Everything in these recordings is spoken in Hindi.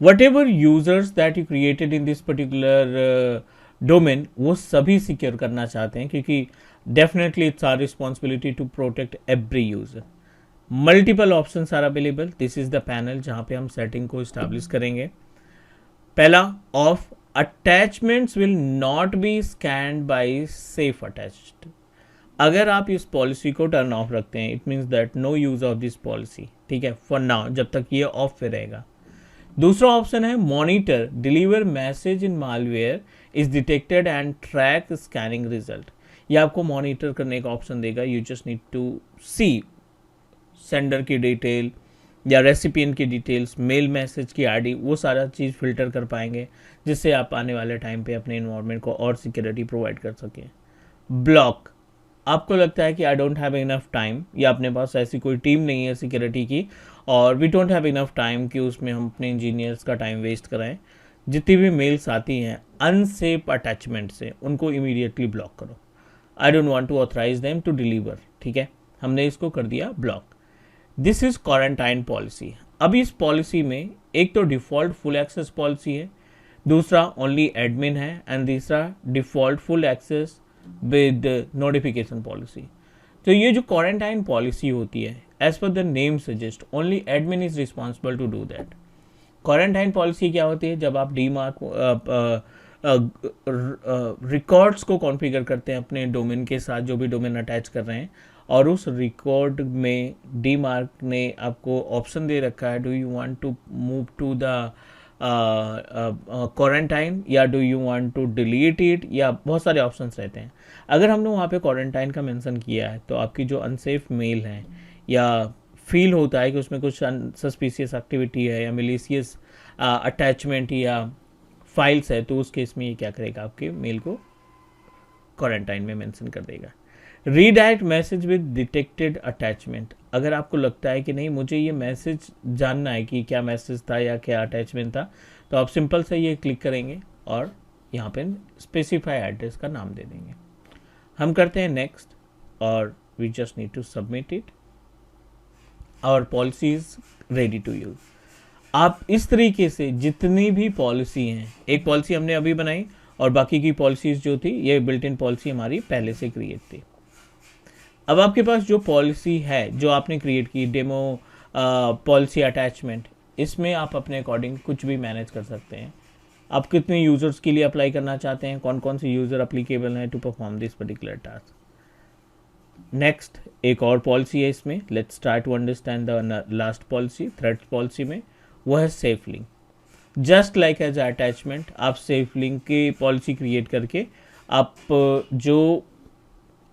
whatever users that you created in this particular domain, वो सभी सिक्योर करना चाहते हैं, क्योंकि definitely it's our responsibility to protect every user. Multiple options are available. This is the panel जहाँ पे हम सेटिंग को इस्टेब्लिश करेंगे. पहला, of attachments will not be scanned by safe attached. अगर आप इस पॉलिसी को टर्न ऑफ रखते हैं, it means that no use of this policy. ठीक है, फॉर नाउ, जब तक ये ऑफ पे रहेगा. दूसरा ऑप्शन है monitor deliver message in malware is detected and track scanning result. ये आपको मॉनिटर करने का ऑप्शन देगा. You just need to see sender की डिटेल या रेसिपिएंट की डिटेल्स, मेल मैसेज की आईडी, वो सारा चीज़ फिल्टर कर पाएंगे, जिससे आप आने वाले टाइम पे अपने इन्वायरमेंट को और सिक्योरिटी प्रोवाइड कर सकें. ब्लॉक, आपको लगता है कि I don't have enough time, या अपने पास ऐसी कोई टीम नहीं है सिक्योरिटी की, और we don't have enough time कि उसमें हम अपने इंजीनियर्स का टाइम वेस्ट कराएं. जितनी भी मेल्स आती हैं अनसेफ अटैचमेंट से, उनको इमीडिएटली ब्लॉक करो. I don't want to authorize them to deliver. ठीक है, हमने इसको कर दिया block. This is quarantine policy. अब इस पॉलिसी में एक तो डिफ़ॉल्ट फुल एक्सेस पॉलिसी है, दूसरा ओनली एडमिन है, एंड तीसरा default full access with notification policy. तो ये जो क्वारंटाइन पॉलिसी होती है, as per the name suggest, only admin is responsible to do that. Quarantine policy क्या होती है? जब आप डीमार्क रिकॉर्ड्स को कॉन्फ़िगर करते हैं अपने डोमेन के साथ, जो भी डोमेन अटैच कर रहे हैं, और उस रिकॉर्ड में डीमार्क ने आपको ऑप्शन दे रखा है, do you want to move to the quarantine या do you want to delete it, या बहुत सारे ऑप्शंस रहते हैं. अगर हमने वहाँ पे क्वारंटाइन का मेंशन किया है, तो आपकी जो अनसेफ मेल है, या फील होता है कि उसमें कुछ सस्पिशियस एक्टिविटी है या मिलीशियस अटैचमेंट या फाइल्स है, तो उस केस में ये क्या करेगा, आपके मेल को क्वारंटाइन में मेंशन कर देगा. Redirect message with detected attachment. अगर आपको लगता है कि नहीं, मुझे ये मैसेज जानना है कि क्या मैसेज था या क्या अटैचमेंट था, तो आप सिंपल से ये क्लिक करेंगे और यहाँ पे स्पेसिफाई एड्रेस का नाम दे देंगे. हम करते हैं नेक्स्ट, और we just need to submit it. Our policy is ready to use. आप इस तरीके से जितनी भी पॉलिसी हैं, एक पॉलिसी हमने अभी बनाई और बाकी की पॉलिसीज जो थी, ये बिल्ट इन पॉलिसी हमारी पहले से क्रिएट थी. अब आपके पास जो पॉलिसी है जो आपने क्रिएट की, डेमो पॉलिसी अटैचमेंट, इसमें आप अपने अकॉर्डिंग कुछ भी मैनेज कर सकते हैं. आप कितने यूजर्स के लिए अप्लाई करना चाहते हैं, कौन कौन से यूजर अप्लीकेबल हैं to perform this particular task. Next एक और पॉलिसी है इसमें. Let's try to understand the last policy, third policy में, वो है safe link. Just like as attachment, आप सेफ लिंक की पॉलिसी क्रिएट करके आप जो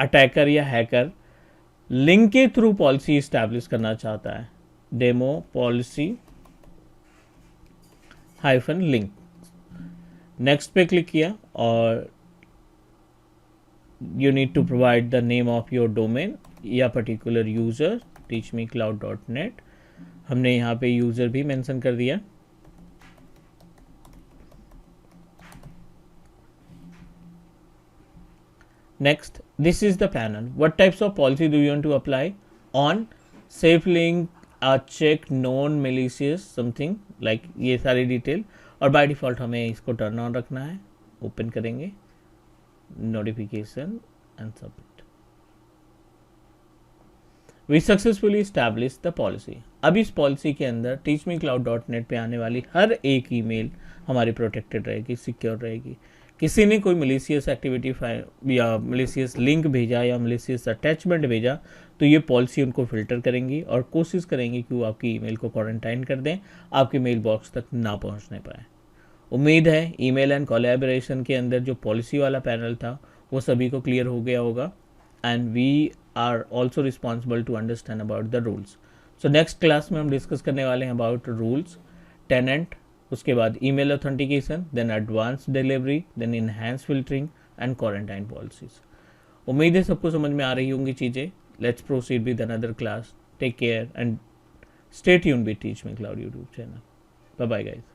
अटैकर या हैकर लिंक के थ्रू पॉलिसी इस्टेब्लिश करना चाहता है, demo policy hyphen link, next पे क्लिक किया, और you need to provide the name of your domain या particular user, teachmecloud.net. हमने यहाँ पे यूज़र भी मेंशन कर दिया. Next, this is the panel. What types of policy do you want to apply on safe link, check known malicious something like ये सारी डिटेल, और बाय डिफ़ॉल्ट हमें इसको टर्न ऑन रखना है. ओपन करेंगे, notification and submit. We successfully established the policy. अब इस पॉलिसी के अंदर teachmecloud.net पे आने वाली हर एक ईमेल हमारी प्रोटेक्टेड रहेगी, सिक्योर रहेगी. किसी ने कोई मलिशियस एक्टिविटी या मलिशियस लिंक भेजा या मलिशियस अटैचमेंट भेजा, तो ये पॉलिसी उनको फिल्टर करेंगी और कोशिश करेंगी कि वो आपकी ईमेल को क्वारंटाइन कर दें, आपके मेल बॉक्स तक ना पहुंचने पाए. उम्मीद है ईमेल एंड कोलैबोरेशन के अंदर जो पॉलिसी वाला पैनल था वो सभी को क्लियर हो गया होगा. And we are also responsible to understand about the rules. So next class में हम डिस्कस करने वाले हैं अबाउट रूल्स, टेनेंट, उसके बाद email authentication, then advance delivery, then enhance filtering and quarantine policies. उम्मीद है सबको समझ में आ रही होंगी चीज़ें. Let's proceed with another class. Take care and stay tuned with Teach Me Cloud YouTube channel. Bye bye guys.